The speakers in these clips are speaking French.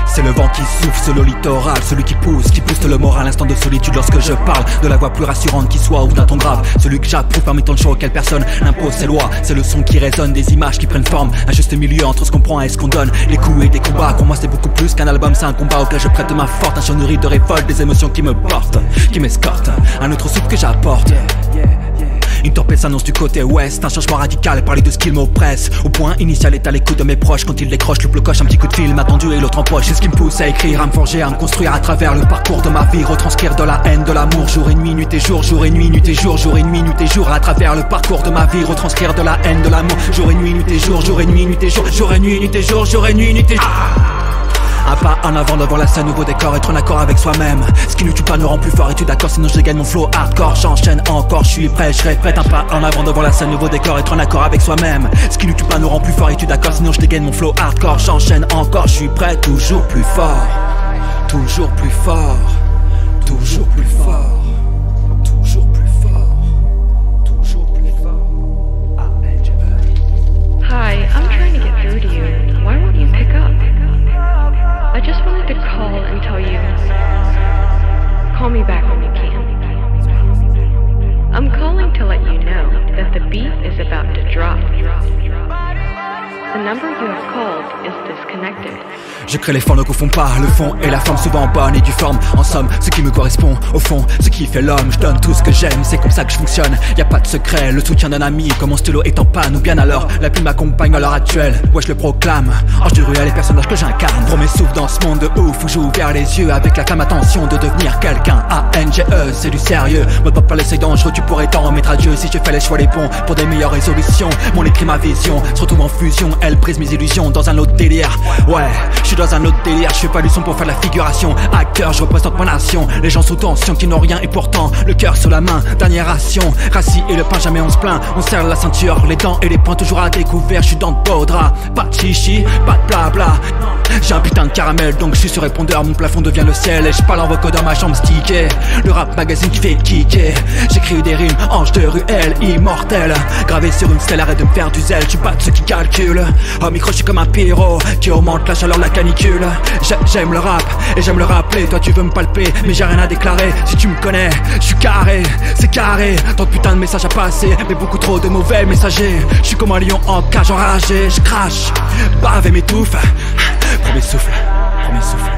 C'est le vent qui souffle sur le littoral, celui qui pousse le moral, instant de solitude lorsque je parle de la voix plus rassurante qui soit ou d'un ton grave. Celui que j'approuve parmi tant de choix auxquels personne n'impose ses lois. C'est le son qui résonne, des images qui prennent forme, un juste milieu entre ce qu'on prend et ce qu'on donne. Les coups et des combats, pour moi c'est beaucoup plus qu'un album, c'est un combat auquel je prête ma forte. Un sonnerie de révolte, des émotions qui me portent, qui m'escortent, un autre souffle que j'apporte. Une tempête s'annonce du côté ouest, un changement radical, parler de ce qu'il m'oppresse. Au point initial est à l'écoute de mes proches, quand ils décrochent, loupe le coche, un petit coup de fil attendu et l'autre en poche. C'est ce qui me pousse à écrire, à me forger, à me construire à travers le parcours de ma vie. Retranscrire de la haine, de l'amour, jour et nuit, nuit et jour, jour et nuit, nuit et jour, jour et nuit, nuit et jour. À travers le parcours de ma vie, retranscrire de la haine, de l'amour, jour et nuit, nuit et jour, jour et nuit, nuit et jour, jour et nuit, nuit et jour, jour et nuit, nuit et jour. Un pas en avant devant la scène, nouveau décor, être en accord avec soi-même. Ce qui ne tue pas ne rend plus fort, es-tu d'accord? Sinon je dégaine mon flow hardcore, j'enchaîne encore, je suis prêt, je répète. Un pas en avant devant la scène, nouveau décor, être en accord avec soi-même. Ce qui ne tue pas ne rend plus fort, es-tu d'accord? Sinon je dégaine mon flow hardcore, j'enchaîne encore, je suis prêt. Toujours plus fort, toujours plus fort, toujours plus fort, toujours plus fort, toujours plus fort. Hi, I'm trying to get through to you. Why won't you pick up? I just wanted to call and tell you. Call me back when you can. I'm calling to let you know that the beat is about to drop. The number you have called is disconnected. Je crée les formes ne confond pas le fond et la forme, souvent bonne et du forme. En somme, ce qui me correspond, au fond, ce qui fait l'homme. Je donne tout ce que j'aime, c'est comme ça que je fonctionne. Y a pas de secret, le soutien d'un ami, comme mon stylo est en panne ou bien alors la plume m'accompagne à l'heure actuelle. Ouais, je le proclame, ange du ruelle, les personnages que j'incarne. Prends mes souffles dans ce monde de ouf où j'ouvre vers les yeux avec la flamme attention de devenir quelqu'un. A-N-G-E, c'est du sérieux. Mode pop pas l'essai dangereux, tu pourrais t'en remettre à Dieu si je fais les choix les bons pour des meilleures résolutions. Mon écrit, ma vision se retrouve en fusion, elle brise mes illusions dans un autre délire. Ouais, je suis dans un autre délire, je fais pas du son pour faire de la figuration. À cœur, je représente ma nation. Les gens sous tension qui n'ont rien et pourtant le cœur sur la main. Dernière ration, rassis et le pain, jamais on se plaint. On serre la ceinture, les dents et les poings toujours à découvert. Je suis dans de beaux draps, pas de chichi, pas de blabla. J'ai un putain de caramel donc je suis sur répondeur. Mon plafond devient le ciel et je parle en vocodeur, ma chambre stickée. Le rap magazine qui fait kicker. J'écris des rimes, ange de ruelle, immortel. Gravé sur une stèle, arrête de me faire du zèle. Je suis pas de ceux qui calculent. Au micro, je suis comme un pyro qui augmente la chaleur, la canicule. J'aime le rap et j'aime le rappeler. Toi tu veux me palper mais j'ai rien à déclarer. Si tu me connais, je suis carré, c'est carré. Tant de putain de messages à passer, mais beaucoup trop de mauvais messagers. Je suis comme un lion en cage enragé. Je crache, bave et m'étouffe. Premier souffle, premier souffle.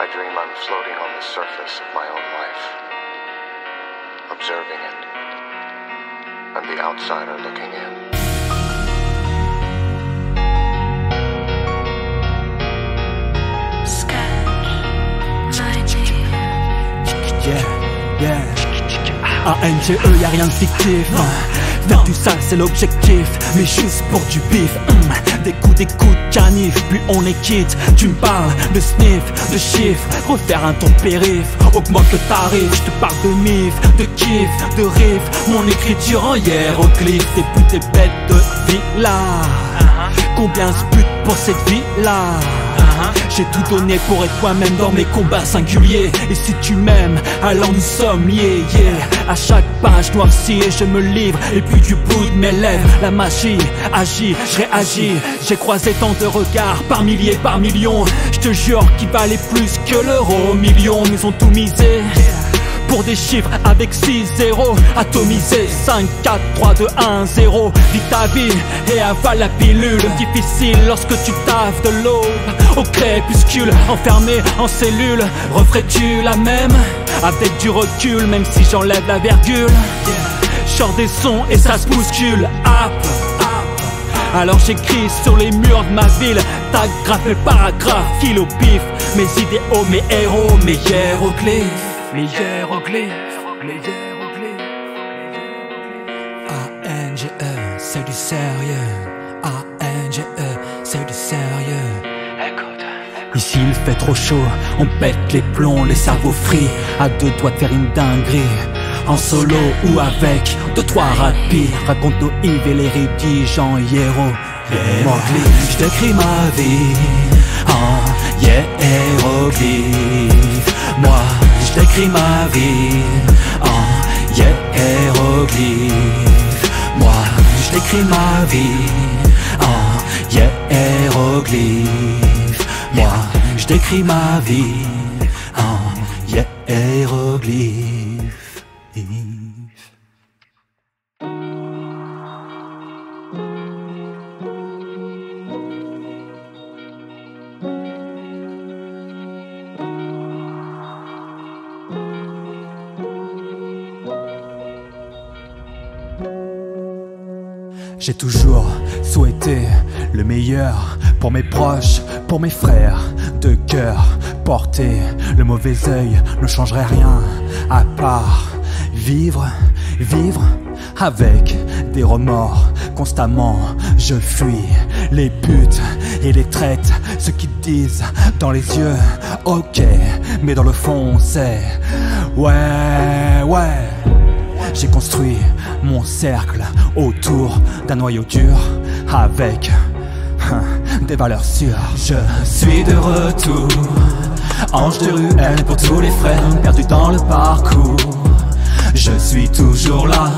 I dream I'm floating on the surface of my own life, observing it. I'm the outsider looking in. A-N-G-E, y'a rien de fictif. Faire du sale c'est l'objectif, mais juste pour du bif. Des coups de canif, puis on est quitte. Tu me parles de sniff, de chiffres, refaire un ton périph', augmente le tarif. Je te parle de mif, de kiff, de riff. Mon écriture en hiéroglyphe. Des putes et bêtes de villa. Combien se butent pour cette vie là? J'ai tout donné pour être moi-même dans mes combats singuliers. Et si tu m'aimes, alors nous sommes liés, yeah. À chaque page noircie, je me livre. Et puis du bout de mes lèvres, la magie agit, je réagis. J'ai croisé tant de regards, par milliers, par millions. Je te jure qu'ils valaient plus que l'euro. Millions nous ont tout misé pour des chiffres avec 6 zéros atomisés. 5, 4, 3, 2, 1, 0. Vis ta vie et avale la pilule. Difficile lorsque tu taffes de l'aube au crépuscule. Enfermé en cellule, referais-tu la même? Avec du recul, même si j'enlève la virgule. Sors des sons et ça se bouscule. Alors j'écris sur les murs de ma ville, tag, graphe et paragraphe, fil au pif. Mes idéaux, mes héros, mes hiéroglyphes. Les hiéroglyphes, les hiéroglyphes. A-N-G-E, c'est du sérieux. A-N-G-E, c'est du sérieux. Écoute. Ici il fait trop chaud, on pète les plombs, les cerveaux frits. À deux doigts de faire une dinguerie. En solo ou avec 2-3 rapides. Raconte nos Yves et les rédiges en hiéroglyphes. Je décris ma vie en hiéroglyphes. Moi je décris ma vie en hiéroglyphes. Moi je décris ma vie en hiéroglyphes. Moi je décris ma vie en hiéroglyphes. J'ai toujours souhaité le meilleur pour mes proches, pour mes frères de cœur. Porter le mauvais œil ne changerait rien à part vivre avec des remords. Constamment je fuis les putes et les traites, ceux qui disent dans les yeux ok, mais dans le fond c'est ouais. J'ai construit mon cercle autour d'un noyau dur avec des valeurs sûres. Je suis de retour, ange de ruelle pour tous les frères perdus dans le parcours. Je suis toujours là,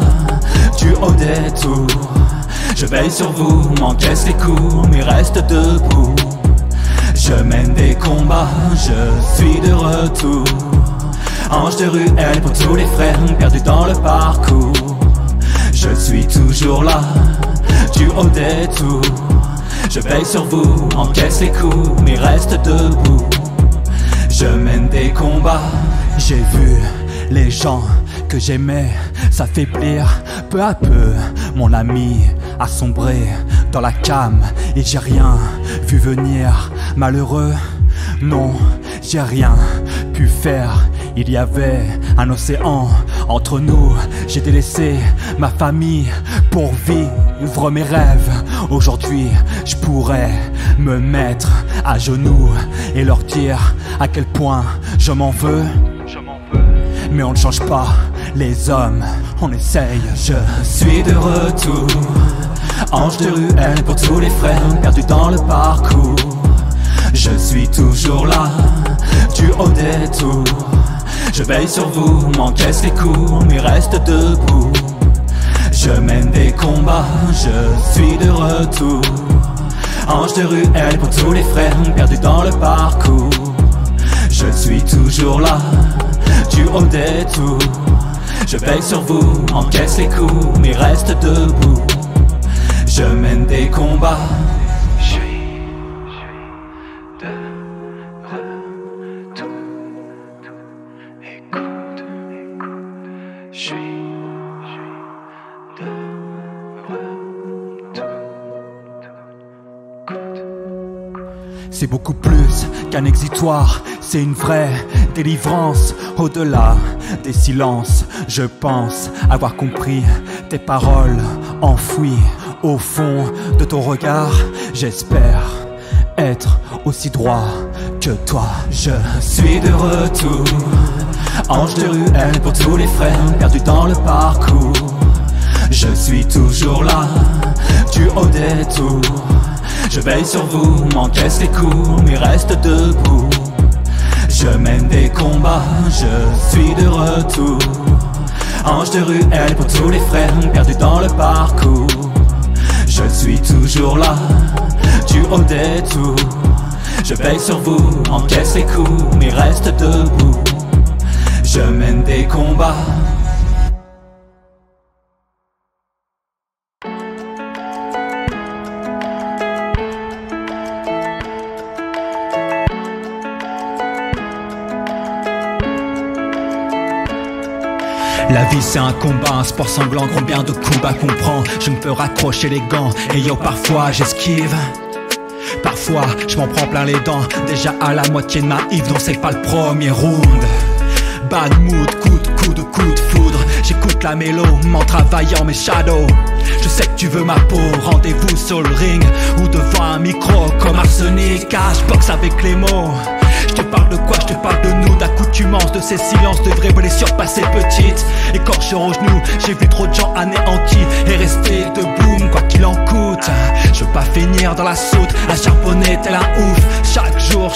du haut des tours. Je veille sur vous, m'encaisse les coups, mais reste debout. Je mène des combats, je suis de retour. Ange de ruelle pour tous les frères perdus dans le parcours. Je suis toujours là, du haut des tours. Je veille sur vous, encaisse les coups, mais reste debout. Je mène des combats. J'ai vu les gens que j'aimais s'affaiblir peu à peu. Mon ami a sombré dans la came et j'ai rien vu venir. Malheureux, non, j'ai rien pu faire. Il y avait un océan entre nous. J'ai délaissé ma famille pour vivre mes rêves. Aujourd'hui, je pourrais me mettre à genoux et leur dire à quel point je m'en veux. Mais on ne change pas les hommes, on essaye. Je suis de retour, ange de ruelle pour tous les frères perdus dans le parcours. Je suis toujours là, du haut des tours. Je veille sur vous, m'encaisse les coups, mais reste debout. Je mène des combats, je suis de retour. Ange de ruelle pour tous les frères perdus dans le parcours. Je suis toujours là, du haut des tours. Je veille sur vous, encaisse les coups, mais reste debout. Je mène des combats. C'est beaucoup plus qu'un exitoire, c'est une vraie délivrance. Au-delà des silences, je pense avoir compris tes paroles enfouies au fond de ton regard. J'espère être aussi droit que toi. Je suis de retour, ange de ruelle pour tous les frères perdus dans le parcours. Je suis toujours là, du haut des tours. Je veille sur vous, m'encaisse les coups, mais reste debout. Je mène des combats, je suis de retour. Ange de ruelle pour tous les frères perdus dans le parcours. Je suis toujours là, du haut des tours. Je veille sur vous, encaisse les coups, mais reste debout. Je mène des combats. La vie c'est un combat, un sport sanglant, combien de coups à comprendre. Je me peux raccrocher les gants, et yo parfois j'esquive. Parfois je m'en prends plein les dents, déjà à la moitié de ma hive, donc c'est pas le premier round. Bad mood, coup de foudre. J'écoute la mélo, m'en travaillant mes shadows. Je sais que tu veux ma peau, rendez-vous sur le ring ou devant un micro comme Arsenic. Je boxe avec les mots. Je te parle de quoi? Je te parle de nous, d'accoutumance, de ces silences, de vraies blessures passées petites. Écorcheurs aux genoux, j'ai vu trop de gens anéantis et rester debout, quoi qu'il en coûte. Je veux pas finir dans la soute, à charbonner tel un ouf. Chaque jour,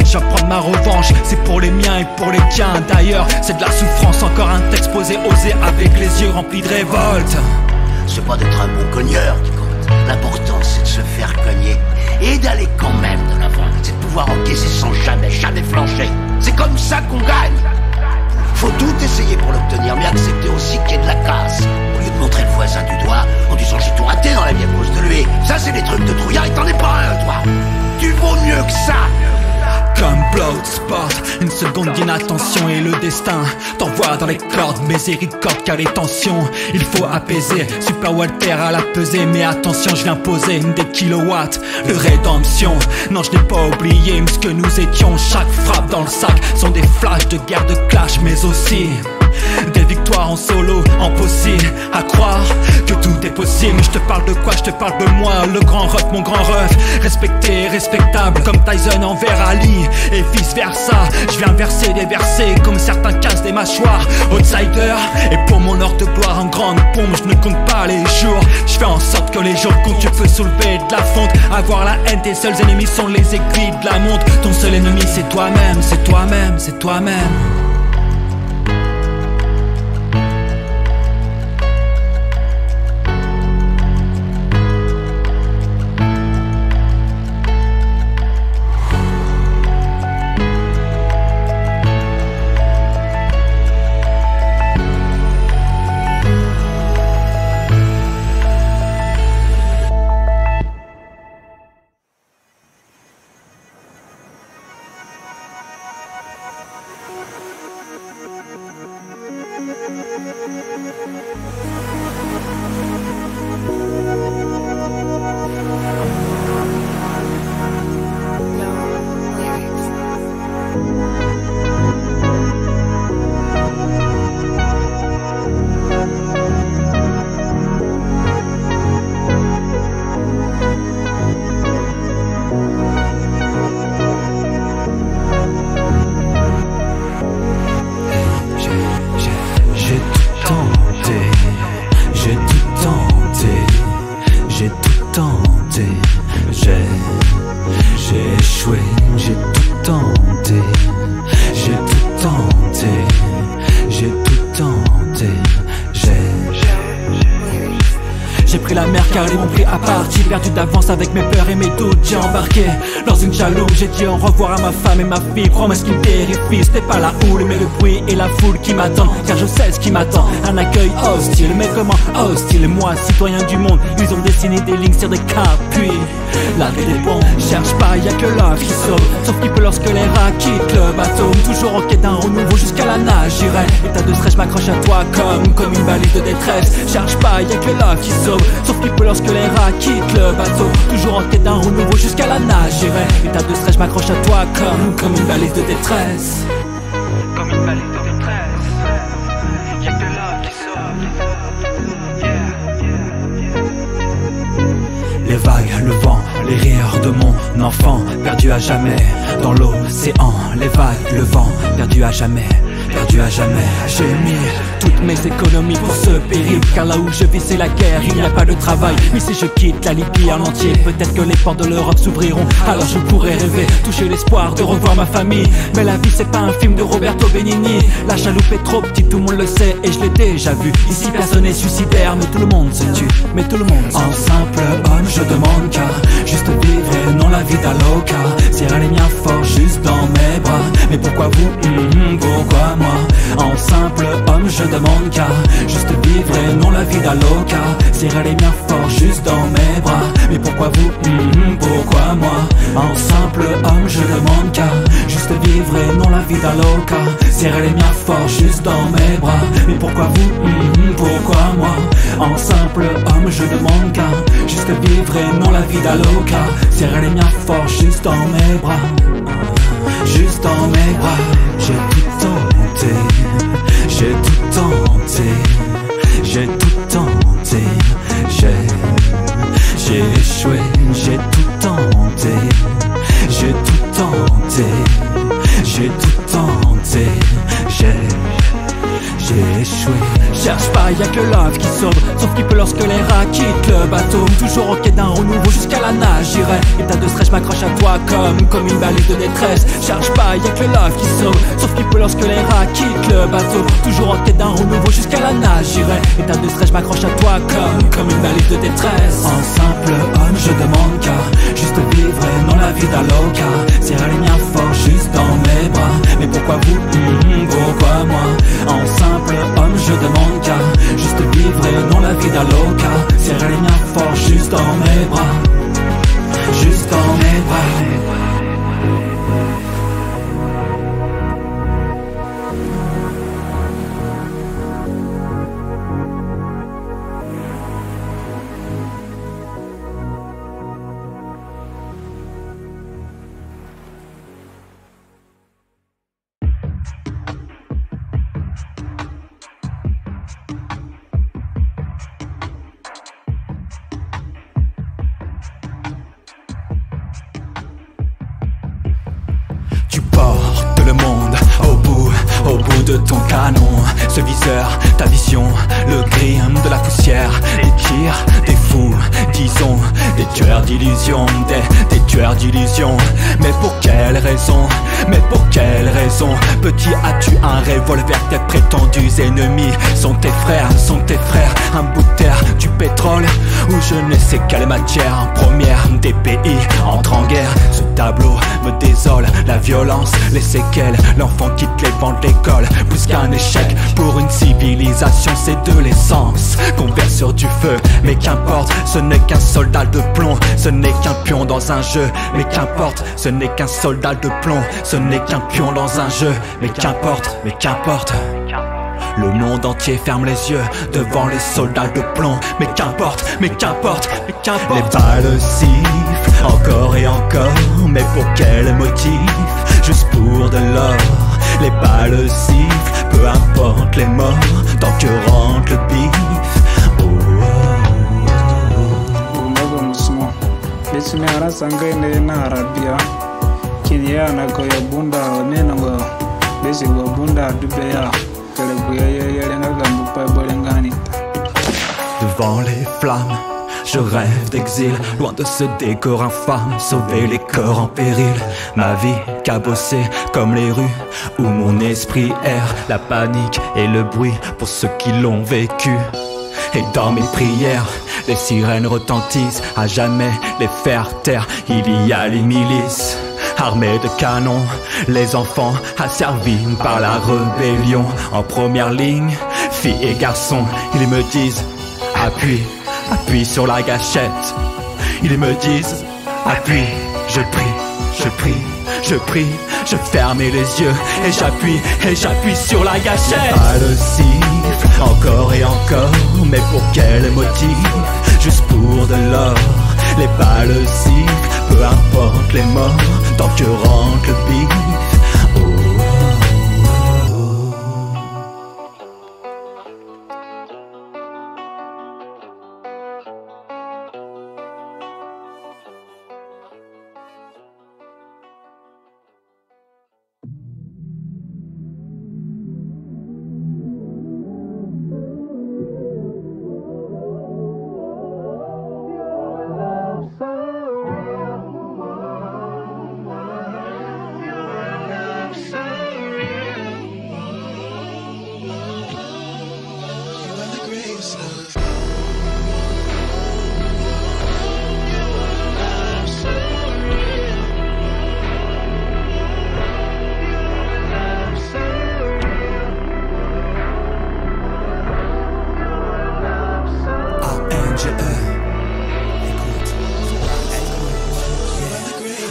je vais prendre ma revanche. C'est pour les miens et pour les tiens. D'ailleurs, c'est de la souffrance, encore un texte posé, osé, avec les yeux remplis de révolte. C'est pas d'être un bon cogneur qui compte. L'important c'est de se faire cogner et d'aller quand même de l'avant. C'est de pouvoir encaisser sans jamais flancher. C'est comme ça qu'on gagne. Faut tout essayer pour l'obtenir, mais accepter aussi qu'il y ait de la casse. Au lieu de montrer le voisin du doigt en disant j'ai tout raté dans la vie à cause de lui. Ça c'est des trucs de trouillard et t'en es pas un toi. Tu vaux mieux que ça. Comme Bloodsport, une seconde d'inattention et le destin t'envoie dans les cordes, miséricorde car les tensions il faut apaiser. Super Walter à la pesée, mais attention je viens poser des kilowatts de rédemption. Non je n'ai pas oublié ce que nous étions, chaque frappe dans le sac sont des flashs de guerre, de clash, mais aussi des victoires en solo, en possible. À croire que tout est possible. Mais je te parle de quoi? Je te parle de moi, le grand ref, mon grand ref. Respecté, respectable, comme Tyson envers Ali, et vice versa. Je viens verser des versets, comme certains cassent des mâchoires. Outsider, et pour mon or de gloire en grande pompe, je ne compte pas les jours. Je fais en sorte que les jours comptent, tu peux soulever de la fonte. Avoir la haine, tes seuls ennemis sont les aiguilles de la montre. Ton seul ennemi c'est toi-même, c'est toi-même, c'est toi-même. J'ai échoué, j'ai tout tenté, j'ai tout tenté, j'ai tout tenté, j'ai pris la mer car ils m'ont pris à partie. Perdu d'avance avec mes peurs et mes doutes, j'ai embarqué dans une chaloupe. J'ai dit au revoir à ma femme et ma fille. Crois-moi, ce qui me terrifie, c'était pas la houle mais le bruit et la foule qui m'attendent. Car je sais ce qui m'attend, un accueil hostile. Mais comment hostile? Et moi, citoyen du monde, ils ont dessiné des lignes sur des cartes. Puis l'arrêt des bons, cherche pas, y'a que l'un qui sauve. Sauf qu'il peut lorsque les rats quittent le bateau. Toujours en quête d'un renouveau jusqu'à la nage, j'irai. État de stress, je m'accroche à toi comme une balise de détresse. Cherche pas, y'a que l'un qui sauve. Sauf qu'il peut lorsque les rats quittent le bateau. Toujours en quête d'un renouveau jusqu'à la nage, j'irai. État de stress, je m'accroche à toi comme une balise de détresse. Comme une balise de détresse. Y'a que l'un qui sauve. Les vagues, le vent, les rires de mon enfant perdu à jamais dans l'océan. Les vagues, le vent perdu à jamais perdu à jamais. J'ai mis toutes mes économies pour ce péril, car là où je vis c'est la guerre, il n'y a pas de travail. Mais si je quitte la Libye en entier, peut-être que les portes de l'Europe s'ouvriront. Alors je pourrais rêver, toucher l'espoir de revoir ma famille. Mais la vie c'est pas un film de Roberto Benigni. La chaloupe est trop petite, tout le monde le sait et je l'ai déjà vu. Ici personne n'est suicidaire, mais tout le monde se tue. Mais tout le monde en simple homme, je demande qu'à juste vivre et non la vie d'Aloca. Serrer les miens fort juste dans mes bras. Mais pourquoi vous, pourquoi moi? En simple homme, je demande qu'à juste vivre et non la vie d'Aloca. Serrer les miens fort juste dans mes bras. Mais pourquoi vous, pourquoi moi? En simple homme, je demande qu'à juste vivre et non la vie d'Aloca. Serrer les miens fort juste dans mes bras. Mais pourquoi vous, pourquoi moi? En simple homme, je demande qu'à juste vivre et non la vie d'Aloca. Serrer les miens fort juste dans mes bras. Juste dans mes bras. J'ai tout tenté, j'ai tout tenté, j'ai tout tenté, j'ai échoué, j'ai tout tenté, j'ai tout tenté, j'ai tout tenté, j'ai échoué. Cherche pas, y'a que love qui sauve, sauf qu'il peut lorsque les rats quittent le bateau. Toujours en quête d'un renouveau jusqu'à la nage, j'irai. État de stress, je m'accroche à toi comme une balise de détresse. Cherche pas, y'a que love qui sauve, sauf qu'il peut lorsque les rats quittent le bateau. Toujours en quête d'un renouveau jusqu'à la nage, j'irai. État de stress, je m'accroche à toi comme une balise de détresse. En simple homme, je demande qu'à juste vivre et non la vie d'Aloca. Serrer les miens fort juste dans mes bras. Mais pourquoi vous, pourquoi moi? En simple homme, je demande qu'à juste vivre et non la vie d'Aloca. Serrer les miens fort juste dans mes bras. Juste dans mes bras. Tu portes le monde au bout de ton canon. Ce viseur, ta vision, le gris de la poussière. Des tirs, des fous, disons, des tueurs d'illusions, des tueurs d'illusions. Mais pour quelle raison? Mais pour quelle raison? Petit, as-tu un revolver? Tes prétendus ennemis sont tes frères, un bout de terre, du pétrole ou je ne sais quelle matière première. Des pays entrent en guerre. Ce tableau me désole, la violence, les séquelles. L'enfant quitte les bancs de l'école. Plus qu'un échec pour une civilisation, c'est de l'essence qu'on verse sur du feu. Mais qu'importe, ce n'est qu'un soldat de plomb. Ce n'est qu'un pion dans un jeu. Mais qu'importe, ce n'est qu'un soldat de plomb. Ce n'est qu'un pion dans un jeu. Mais qu'importe, mais qu'importe. Le monde entier ferme les yeux devant les soldats de plomb. Mais qu'importe, mais qu'importe, mais qu'importe. Les balles sifflent encore et encore. Mais pour quel motif? Juste pour de l'or. Les balles sifflent, peu importe les morts, tant que rentre le bif. Gumago musmo Bitsune arasanga ine na arabia Kinya na koya bunda nena go Bisi go bunda dubeya Kale kuya yele ngagambu pa bolengani. Devant les flammes, je rêve d'exil, loin de ce décor infâme, sauver les corps en péril. Ma vie cabossée comme les rues où mon esprit erre, la panique et le bruit pour ceux qui l'ont vécu. Et dans mes prières, les sirènes retentissent, à jamais les faire taire. Il y a les milices armés de canons, les enfants asservis par la rébellion. En première ligne, filles et garçons, ils me disent appuie, appuie sur la gâchette. Ils me disent appuie, je prie, je prie, je prie, je ferme les yeux et j'appuie sur la gâchette. Pas de siffle, encore et encore, mais pour quel motif? Juste pour de l'or. Les balles sifflent, peu importe les morts, tant que rentre le bif.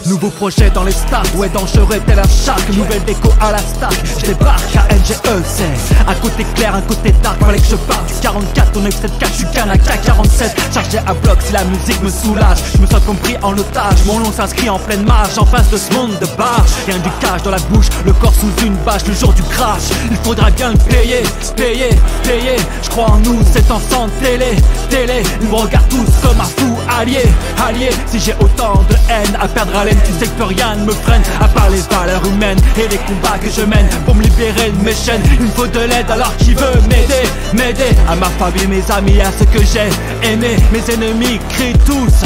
Nouveau projet dans les stacks, ouais dangereux tel un chaque. Nouvelle déco à la stack, je débarque à NGE. C'est un côté clair, un côté dark, fallait que je parte du 44, ton F74, je suis qu'un AK-47. Chargé à bloc si la musique me soulage. Je me sens compris en otage, mon nom s'inscrit en pleine marche. En face de ce monde de barge, rien du cash dans la bouche, le corps sous une bâche. Le jour du crash, il faudra bien le payer, payer, payer. Je crois en nous, c'est en sang télé, télé. Ils me regardent tous comme un fou allié, allié. Si j'ai autant de haine à perdre haleine, tu sais que plus rien ne me freine, à part les valeurs humaines et les combats que je mène pour me libérer de mes chaînes. Il me faut de l'aide, alors qui veut m'aider, m'aider à ma famille, mes amis, à ce que j'ai aimé. Mes ennemis crient tous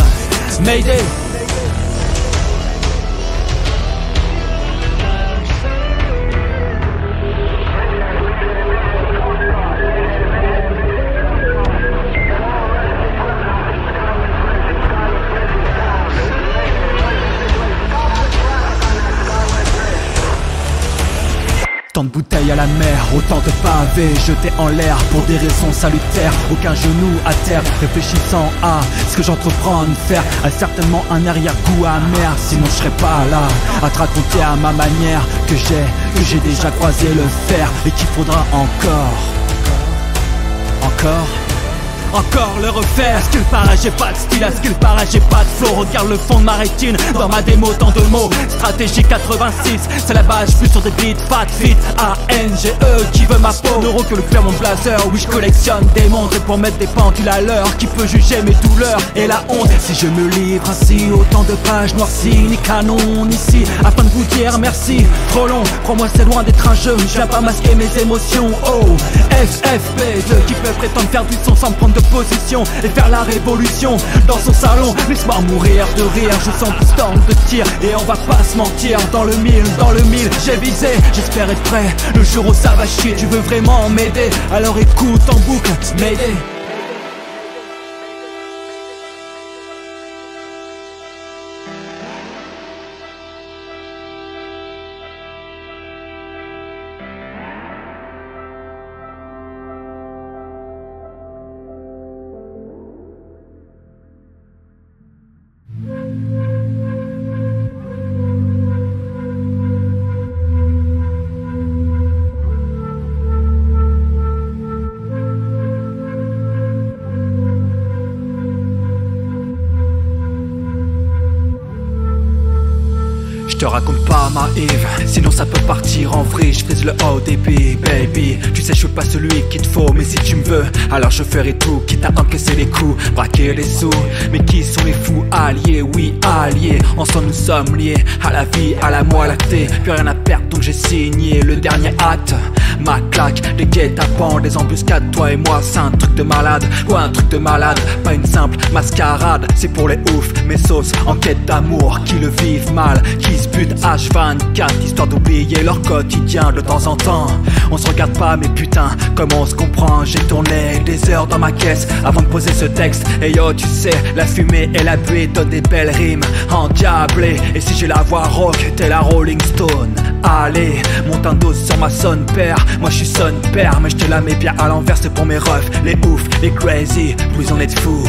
Mayday. Tant de bouteilles à la mer, autant de pavés jetés en l'air pour des raisons salutaires. Aucun genou à terre, réfléchissant à ce que j'entreprends de faire. A certainement un arrière-goût amer, sinon je serais pas là à te raconter à ma manière que j'ai déjà croisé le fer et qu'il faudra encore le refaire. Ce qu'il paraît j'ai pas de style, à ce qu'il paraît j'ai pas de flow. Regarde le fond de ma rétine, dans ma démo tant de mots. Stratégie 86, c'est la base, plus sur des beats, pas de fit. ANGE, qui veut ma peau. Neuro que le clair mon blazer, oui je collectionne des montres. Et pour mettre des pendules à l'heure, qui peut juger mes douleurs et la honte. Si je me livre ainsi, autant de pages noircies, ni canon ici, afin de vous dire merci. Trop long, crois-moi c'est loin d'être un jeu, je viens pas masquer mes émotions. Oh, FFP2, qui peut prétendre faire du son sans me prendre de position et faire la révolution dans son salon. Laisse-moi mourir de rire, je sens plus storm de tir et on va pas se mentir. Dans le mille, j'ai visé, j'espère être prêt le jour où ça va chier. Tu veux vraiment m'aider, alors écoute en boucle Mayday. Je te raconte pas ma Eve, sinon ça peut partir en vrille. Je frise le haut débit, baby. Tu sais je suis pas celui qu'il te faut, mais si tu me veux, alors je ferai tout, quitte à encaisser les coups, braquer les sous. Mais qui sont les fous alliés? Oui, alliés. Ensemble nous sommes liés, à la vie, à la moi lactée. Plus rien à perdre donc j'ai signé le dernier acte. Ma claque, des guet-apens, des embuscades, toi et moi c'est un truc de malade. Ouais un truc de malade, pas une simple mascarade. C'est pour les oufs, mes sauces en quête d'amour, qui le vivent mal, qui se butent H24, histoire d'oublier leur quotidien de temps en temps. On se regarde pas mais putain, comment on se comprend. J'ai tourné des heures dans ma caisse avant de poser ce texte. Et yo tu sais, la fumée et la buée donnent des belles rimes endiablées. Et si j'ai la voix rock, t'es la Rolling Stone. Allez, monte un dos sur ma sonne père. Moi je suis son père, mais je te la mets bien à l'envers. C'est pour mes refs, les ouf, les crazy. Plus on est de fous,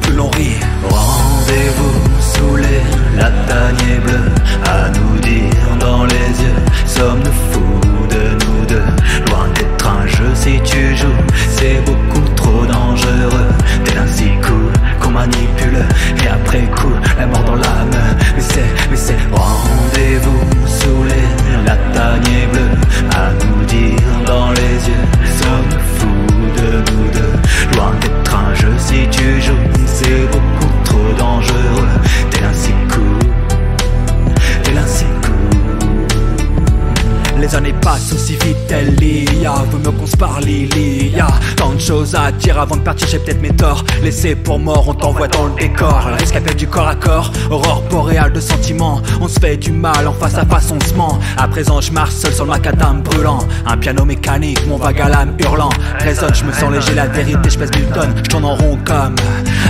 plus l'on rit. Rendez-vous sous les lataniers bleus, à nous dire dans les yeux, sommes-nous fous de nous deux? Loin d'être un jeu si tu joues, c'est beaucoup trop dangereux. T'es un si cool qu'on manipule, et après coup, la mort dans l'âme. Mais c'est rendez-vous sous les lataniers bleus, à nous dire dans les yeux, sommes-nous fous de nous deux? Loin d'être un jeu si tu joues, c'est beaucoup trop dangereux. T'es un si cool, t'es un si cool. Les années passent aussi vite, Elia. Vaut mieux qu'on se parle, il y a tant de choses à dire avant de partir, j'ai peut-être mes torts. Laissé pour mort, on t'envoie dans le décor. Le risque appelle du corps à corps, aurore boréale de sentiments. On se fait du mal, en face à face on se ment. À présent je marche seul sur le macadam brûlant. Un piano mécanique, mon vague à l'âme hurlant. Résonne, je me sens léger, la vérité, je pèse 1000 tonnes. Je tourne en rond comme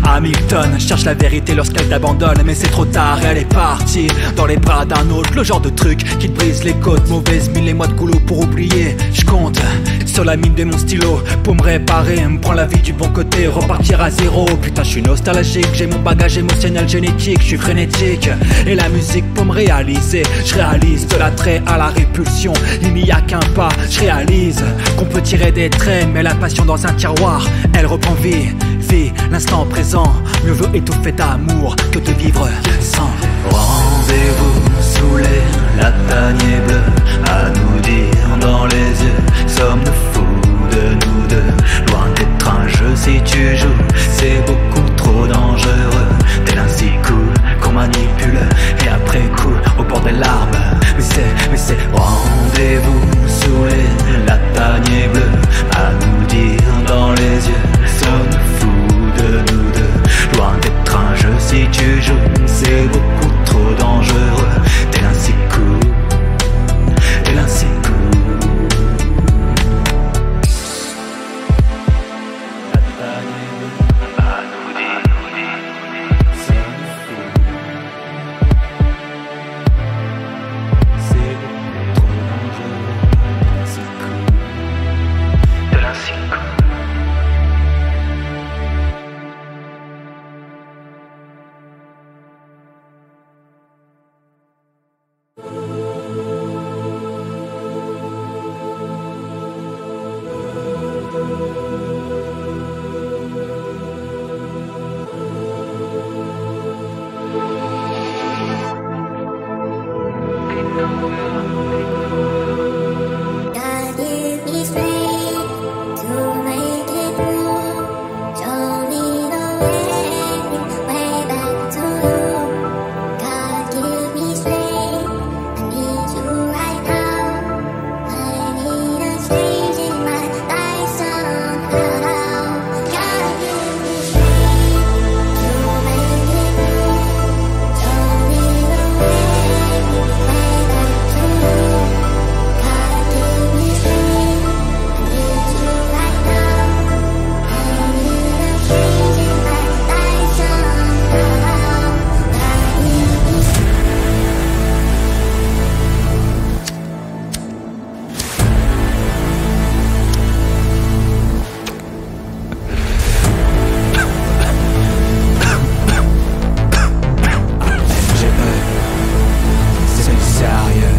Hamilton. Je cherche la vérité lorsqu'elle t'abandonne, mais c'est trop tard, elle est partie dans les bras d'un autre. Le genre de truc qui te brise les côtes, mauvaise mille les mois de goulot pour oublier. Je compte sur la mine de mon stylo pour me réparer, me prendre la vie du bon côté, repartir à zéro. Putain, je suis nostalgique, j'ai mon bagage émotionnel génétique, je suis frénétique. Et la musique pour me réaliser, je réalise de l'attrait à la répulsion. Il n'y a qu'un pas, je réalise qu'on peut tirer des traits, mais la passion dans un tiroir, elle reprend vie. Vie, l'instant présent, mieux vaut étouffer d'amour que de vivre sans. Rendez-vous sous les lataniers bleus, à nous dire dans les yeux, sommes-nous fous de nous deux? Loin d'être un jeu si tu joues, c'est beaucoup trop dangereux. Tel un si cool qu'on manipule, et après coup, au bord des larmes. Mais c'est rendez-vous sous les lataniers bleus, à nous dire dans les yeux, sommes-nous fous de nous deux? Loin d'être un jeu si tu joues, c'est beaucoup trop dangereux. Tel un si cool, tel un si cool. À nous dire, sommes-nous fous, c'est beaucoup trop dangereux. Tel un si cool. God give me strength to make it through. Show me the way back to you. God give me strength, I need you right now. I need a change in my life somehow. God give me strength to make it through. Show me the way back to you. God give me strength, I need you right now. I need a change in my life somehow. God give me strength. C'est sérieux.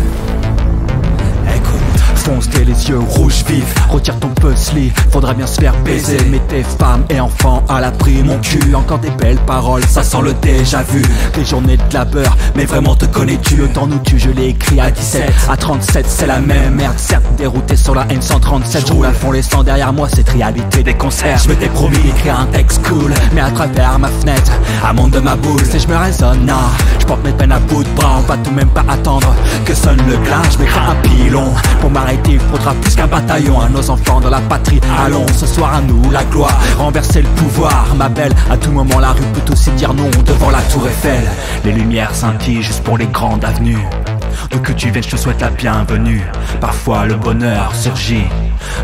Écoute, fonce tes les yeux rouges vifs, retire ton puzzle, faudra bien se faire baiser. Mets tes femmes et enfants à l'abri, mon cul. Encore des belles paroles, ça sent le déjà vu. Des journées de labeur, mais vraiment te connais-tu? Le temps nous tue, je l'ai écrit à 17. À 37, c'est la même merde, certes dérouté sur la N137. Je roule à fond les 100 derrière moi, cette réalité des concerts. Je m'étais promis d'écrire un texte cool, mais à travers ma fenêtre, à monde de ma boule, si je me raisonne, non. Je porte mes peines à bout de bras, on va tout même pas attendre que sonne le glas. Je m'écris un pilon, pour m'arrêter il faudra plus qu'un bataillon. À nos enfants de la patrie, allons ce soir à nous la gloire. Renverser le pouvoir, ma belle, à tout moment la rue peut aussi dire non devant la tour Eiffel. Les lumières scintillent juste pour les grandes avenues. D'où que tu viennes, je te souhaite la bienvenue. Parfois le bonheur surgit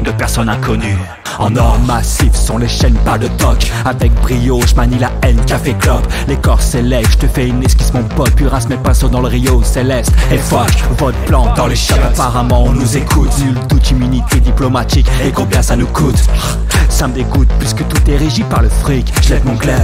de personnes inconnues. En or massif sont les chaînes, pas de toc. Avec brio, je manie la haine, café clope. Les corps s'élèvent, je te fais une esquisse mon pote. Puis rince mes pinceaux dans le Rio céleste. Et fuck, votre plan dans les shops. Apparemment on nous écoute. Nul doute, immunité diplomatique. Et combien ça nous coûte? Ça me dégoûte puisque tout est régi par le fric. Je lève mon glaive.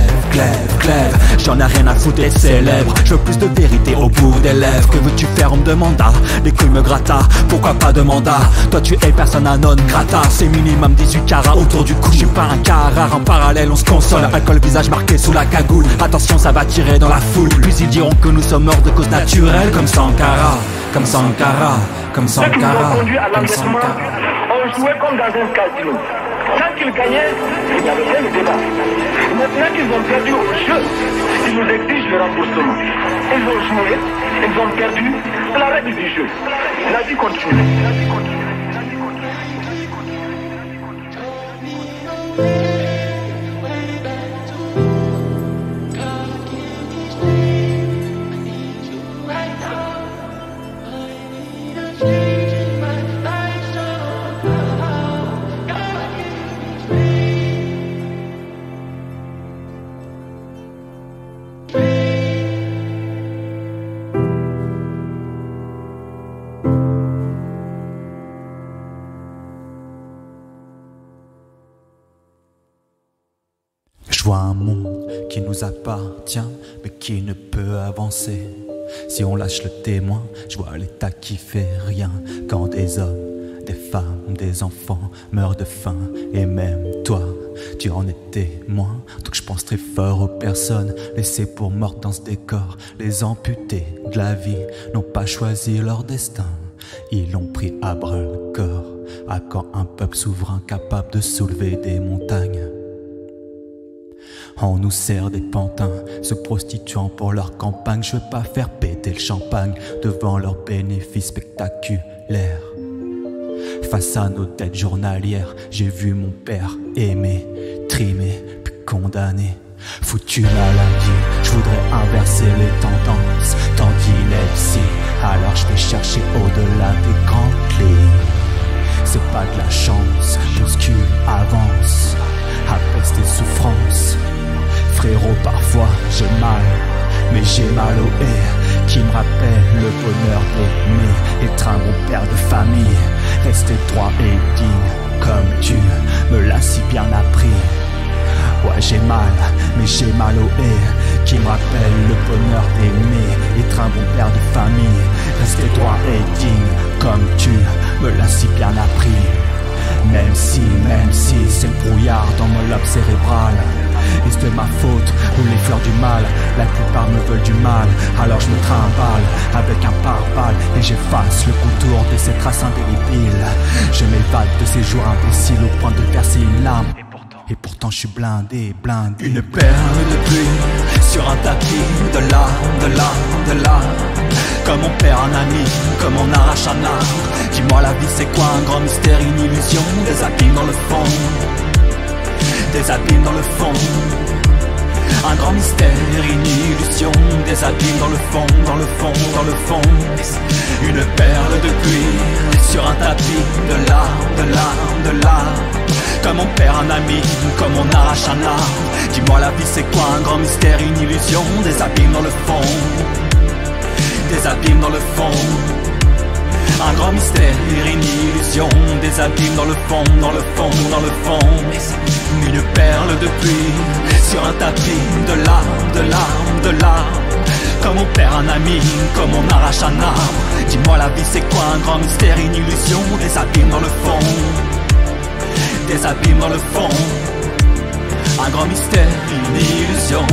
J'en ai rien à foutre d'être célèbre. Je veux plus de vérité au bout des lèvres. Que veux-tu faire, on me demanda. Les couilles me gratta, pourquoi pas de mandat? Toi tu es persona non grata. C'est minimum 18 carats autour du cou. Je suis pas un cas rare, en parallèle on se console. Alcool visage marqué sous la cagoule. Attention ça va tirer dans la foule. Puis ils diront que nous sommes morts de cause naturelle. Comme Sankara, comme Sankara, comme Sankara, Ceux qui nous ont conduits à comme l'endettement Sankara. ont joué comme dans un casino. Quand ils gagnaient, il n'y avait pas de débat. Maintenant qu'ils ont perdu au jeu, ils nous exigent le remboursement. Ils ont joué, ils ont perdu, c'est la règle du jeu. La vie continue. vois un monde qui nous appartient, mais qui ne peut avancer. Si on lâche le témoin, je vois l'État qui fait rien. Quand des hommes, des femmes, des enfants meurent de faim. Et même toi, tu en es témoin. Donc je pense très fort aux personnes laissées pour mortes dans ce décor. Les amputés de la vie n'ont pas choisi leur destin. Ils l'ont pris à bras le corps. À quand un peuple souverain capable de soulever des montagnes? On nous sert des pantins, se prostituant pour leur campagne. Je veux pas faire péter le champagne devant leurs bénéfices spectaculaires. Face à nos dettes journalières, j'ai vu mon père aimé, trimé, puis condamné. Foutu maladie, je voudrais inverser les tendances. Tant d'ineptie, alors je vais chercher au-delà des grandes lignes. C'est pas de la chance, bouscule, avance, apaise tes souffrances. Frérot, parfois j'ai mal, mais j'ai mal au haie qui me rappelle le bonheur d'aimer. Et train mon père de famille, rester droit et digne comme tu me l'as si bien appris. Ouais, j'ai mal, mais j'ai mal au haie qui me rappelle le bonheur d'aimer. Et train mon père de famille, rester droit et digne comme tu me l'as si bien appris. Même si c'est le brouillard dans mon lobe cérébral. Est-ce de ma faute ou les fleurs du mal? La plupart me veulent du mal, alors je me trimballe avec un pare-balles et j'efface le contour de ces traces indélébiles. Je m'évade de ces jours imbéciles au point de verser une larme. Et pourtant je suis blindé. Une perle de pluie sur un tapis de larmes. Comme on perd un ami, comme on arrache un arbre. Dis-moi la vie c'est quoi? Un grand mystère, une illusion. Des abîmes dans le fond, des abîmes dans le fond. Un grand mystère, une illusion. Des abîmes dans le fond, dans le fond, dans le fond. Une perle de pluie sur un tapis de larmes. Comme on perd un ami, comme on arrache un arbre. Dis-moi la vie c'est quoi? Un grand mystère, une illusion. Des abîmes dans le fond, des abîmes dans le fond. Un grand mystère, une illusion. Des abîmes dans le fond, dans le fond, dans le fond. Une perle de pluie sur un tapis de larmes. Comme on perd un ami, comme on arrache un arbre. Dis-moi la vie c'est quoi? Un grand mystère, une illusion. Des abîmes dans le fond, des abîmes dans le fond. Un grand mystère, une illusion.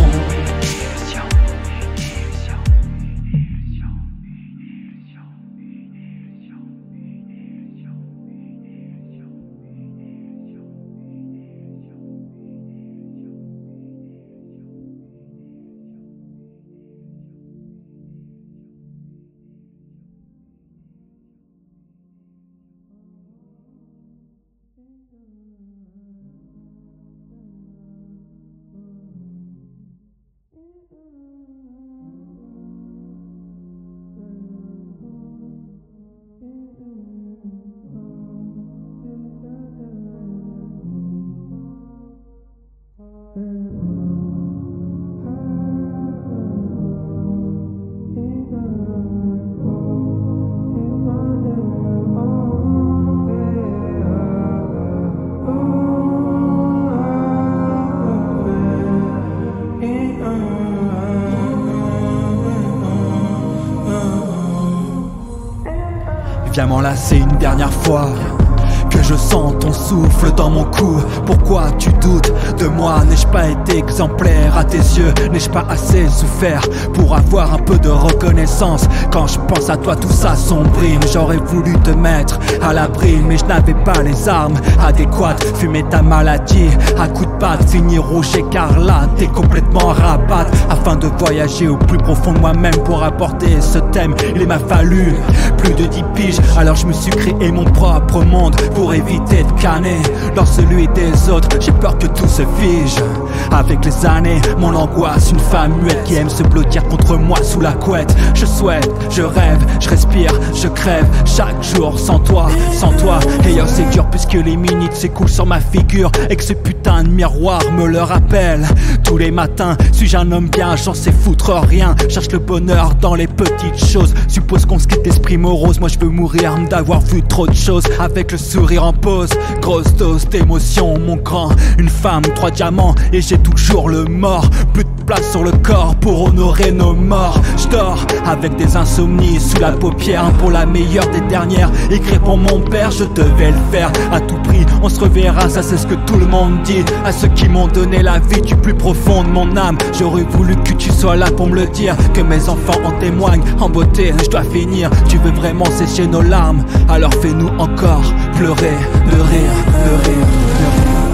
Viens m'enlacer une dernière fois, que je sens ton souffle dans mon cou. Pourquoi tu doutes de moi? N'ai-je pas été exemplaire à tes yeux? N'ai-je pas assez souffert pour avoir un peu de reconnaissance? Quand je pense à toi tout ça sombrime. J'aurais voulu te mettre à l'abri, mais je n'avais pas les armes adéquates. Fumer ta maladie à coups de patte, finir rouge écarlate et complètement rabattre. Afin de voyager au plus profond de moi-même pour apporter ce thème, il m'a fallu plus de 10 piges. Alors je me suis créé mon propre monde pour éviter de canner dans celui des autres. J'ai peur que tout se fige avec les années. Mon angoisse, une femme muette qui aime se blottir contre moi sous la couette. Je souhaite, je rêve, je respire, je crève chaque jour sans toi. Et yo c'est dur puisque les minutes s'écoulent sur ma figure et que ce putain de miroir me le rappelle tous les matins. Suis-je un homme bien? J'en sais foutre rien. Cherche le bonheur dans les petites choses. Suppose qu'on se quitte l'esprit morose. Moi je veux mourir d'avoir vu trop de choses. Avec le sourire sourire en pause. Grosse dose d'émotion, mon grand. Une femme, 3 diamants et j'ai toujours le mort. Plus de place sur le corps pour honorer nos morts. J'dors avec des insomnies sous la paupière. Pour la meilleure des dernières, écrit pour mon père, je devais le faire à tout prix. On se reverra, ça c'est ce que tout le monde dit. À ceux qui m'ont donné la vie du plus profond de mon âme. J'aurais voulu que tu sois là pour me le dire, que mes enfants en témoignent. En beauté, je dois finir. Tu veux vraiment sécher nos larmes, alors fais-nous encore pleurer, de rire, de rire, de rire.